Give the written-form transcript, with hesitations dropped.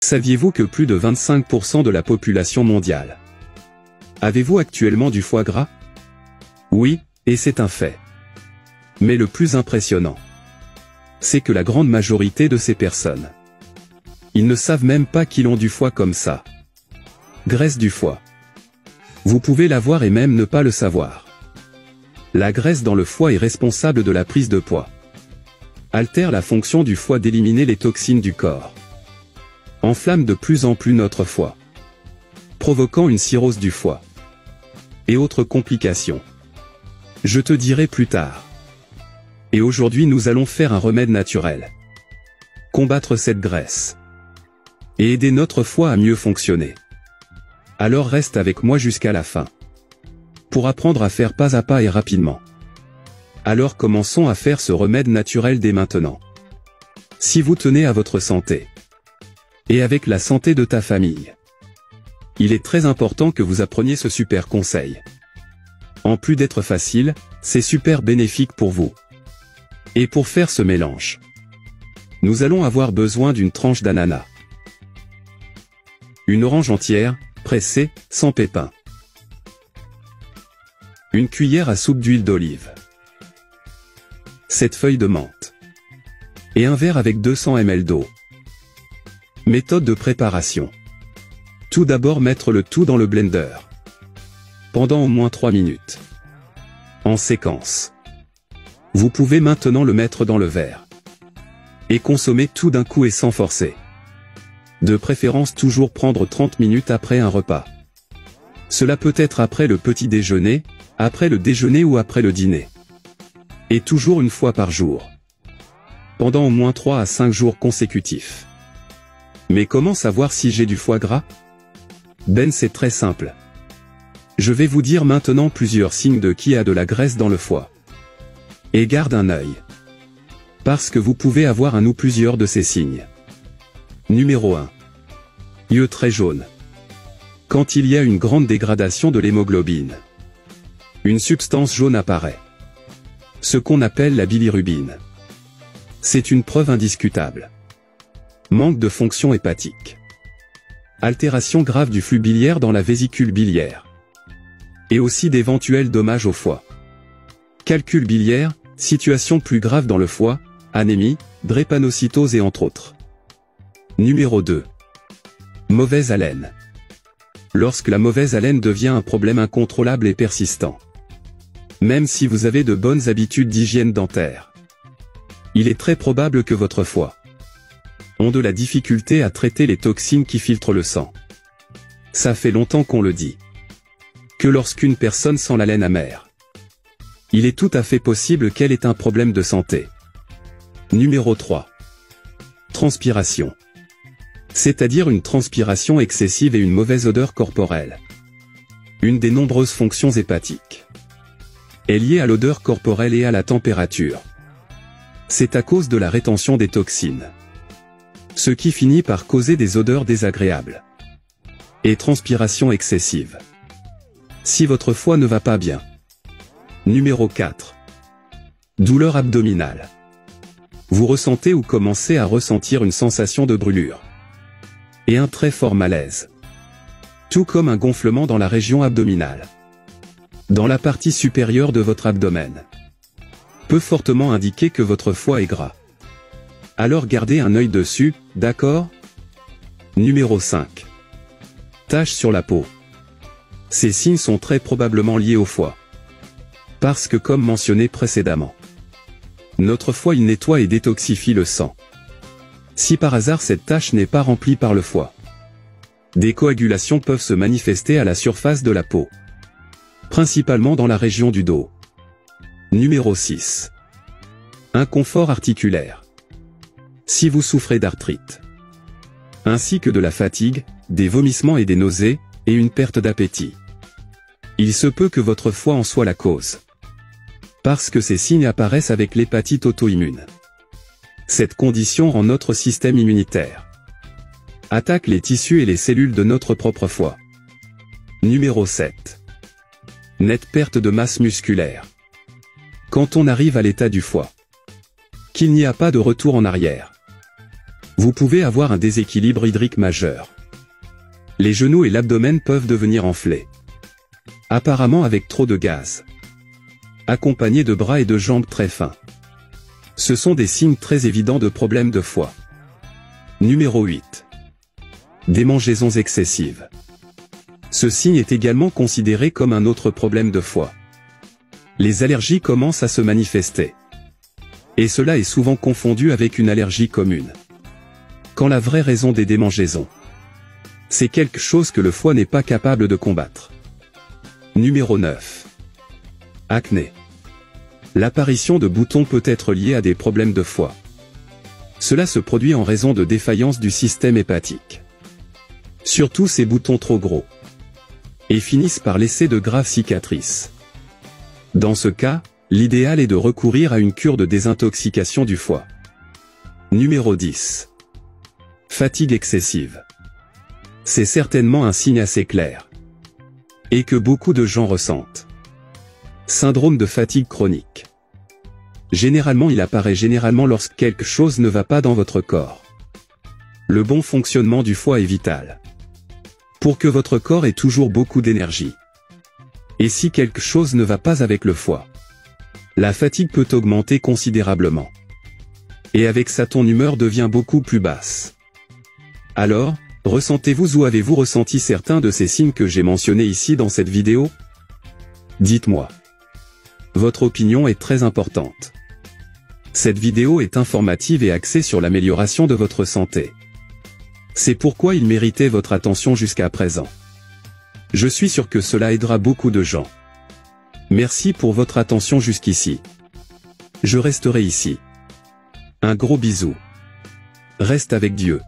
Saviez-vous que plus de 25% de la population mondiale? Avez-vous actuellement du foie gras? Oui, et c'est un fait. Mais le plus impressionnant, c'est que la grande majorité de ces personnes, ils ne savent même pas qu'ils ont du foie comme ça. Graisse du foie. Vous pouvez l'avoir et même ne pas le savoir. La graisse dans le foie est responsable de la prise de poids. Altère la fonction du foie d'éliminer les toxines du corps. Enflamme de plus en plus notre foie, provoquant une cirrhose du foie. Et autres complications. Je te dirai plus tard. Et aujourd'hui nous allons faire un remède naturel. Combattre cette graisse. Et aider notre foie à mieux fonctionner. Alors reste avec moi jusqu'à la fin. Pour apprendre à faire pas à pas et rapidement. Alors commençons à faire ce remède naturel dès maintenant. Si vous tenez à votre santé. Et avec la santé de ta famille. Il est très important que vous appreniez ce super conseil. En plus d'être facile, c'est super bénéfique pour vous. Et pour faire ce mélange, nous allons avoir besoin d'une tranche d'ananas. Une orange entière, pressée, sans pépins. Une cuillère à soupe d'huile d'olive. 7 feuilles de menthe. Et un verre avec 200 ml d'eau. Méthode de préparation. Tout d'abord mettre le tout dans le blender. Pendant au moins 3 minutes. En séquence. Vous pouvez maintenant le mettre dans le verre. Et consommer tout d'un coup et sans forcer. De préférence toujours prendre 30 minutes après un repas. Cela peut être après le petit déjeuner, après le déjeuner ou après le dîner. Et toujours une fois par jour. Pendant au moins 3 à 5 jours consécutifs. Mais comment savoir si j'ai du foie gras? Ben c'est très simple. Je vais vous dire maintenant plusieurs signes de qui a de la graisse dans le foie. Et garde un œil. Parce que vous pouvez avoir un ou plusieurs de ces signes. Numéro 1. Yeux très jaunes. Quand il y a une grande dégradation de l'hémoglobine. Une substance jaune apparaît. Ce qu'on appelle la bilirubine. C'est une preuve indiscutable. Manque de fonction hépatique. Altération grave du flux biliaire dans la vésicule biliaire. Et aussi d'éventuels dommages au foie. Calcul biliaire, situation plus grave dans le foie, anémie, drépanocytose et entre autres. Numéro 2. Mauvaise haleine. Lorsque la mauvaise haleine devient un problème incontrôlable et persistant. Même si vous avez de bonnes habitudes d'hygiène dentaire. Il est très probable que votre foie ont de la difficulté à traiter les toxines qui filtrent le sang. Ça fait longtemps qu'on le dit. Que lorsqu'une personne sent l'haleine amère, il est tout à fait possible qu'elle ait un problème de santé. Numéro 3. Transpiration. C'est-à-dire une transpiration excessive et une mauvaise odeur corporelle. Une des nombreuses fonctions hépatiques est liée à l'odeur corporelle et à la température. C'est à cause de la rétention des toxines. Ce qui finit par causer des odeurs désagréables. Et transpiration excessive. Si votre foie ne va pas bien. Numéro 4. Douleur abdominale. Vous ressentez ou commencez à ressentir une sensation de brûlure. Et un très fort malaise. Tout comme un gonflement dans la région abdominale. Dans la partie supérieure de votre abdomen. Peut fortement indiquer que votre foie est gras. Alors gardez un œil dessus, d'accord? Numéro 5. Taches sur la peau. Ces signes sont très probablement liés au foie. Parce que comme mentionné précédemment, notre foie il nettoie et détoxifie le sang. Si par hasard cette tache n'est pas remplie par le foie, des coagulations peuvent se manifester à la surface de la peau. Principalement dans la région du dos. Numéro 6. Inconfort articulaire. Si vous souffrez d'arthrite, ainsi que de la fatigue, des vomissements et des nausées, et une perte d'appétit, il se peut que votre foie en soit la cause. Parce que ces signes apparaissent avec l'hépatite auto-immune. Cette condition rend notre système immunitaire attaque les tissus et les cellules de notre propre foie. Numéro 7. Nette perte de masse musculaire. Quand on arrive à l'état du foie, qu'il n'y a pas de retour en arrière. Vous pouvez avoir un déséquilibre hydrique majeur. Les genoux et l'abdomen peuvent devenir enflés. Apparemment avec trop de gaz. Accompagné de bras et de jambes très fins. Ce sont des signes très évidents de problèmes de foie. Numéro 8. Démangeaisons excessives. Ce signe est également considéré comme un autre problème de foie. Les allergies commencent à se manifester. Et cela est souvent confondu avec une allergie commune. Quand la vraie raison des démangeaisons, c'est quelque chose que le foie n'est pas capable de combattre. Numéro 9. Acné. L'apparition de boutons peut être liée à des problèmes de foie. Cela se produit en raison de défaillance du système hépatique. Surtout ces boutons trop gros. Et finissent par laisser de graves cicatrices. Dans ce cas, l'idéal est de recourir à une cure de désintoxication du foie. Numéro 10. Fatigue excessive. C'est certainement un signe assez clair. Et que beaucoup de gens ressentent. Syndrome de fatigue chronique. Généralement il apparaît lorsque quelque chose ne va pas dans votre corps. Le bon fonctionnement du foie est vital. Pour que votre corps ait toujours beaucoup d'énergie. Et si quelque chose ne va pas avec le foie, la fatigue peut augmenter considérablement. Et avec ça ton humeur devient beaucoup plus basse. Alors, ressentez-vous ou avez-vous ressenti certains de ces signes que j'ai mentionnés ici dans cette vidéo? Dites-moi. Votre opinion est très importante. Cette vidéo est informative et axée sur l'amélioration de votre santé. C'est pourquoi il méritait votre attention jusqu'à présent. Je suis sûr que cela aidera beaucoup de gens. Merci pour votre attention jusqu'ici. Je resterai ici. Un gros bisou. Reste avec Dieu.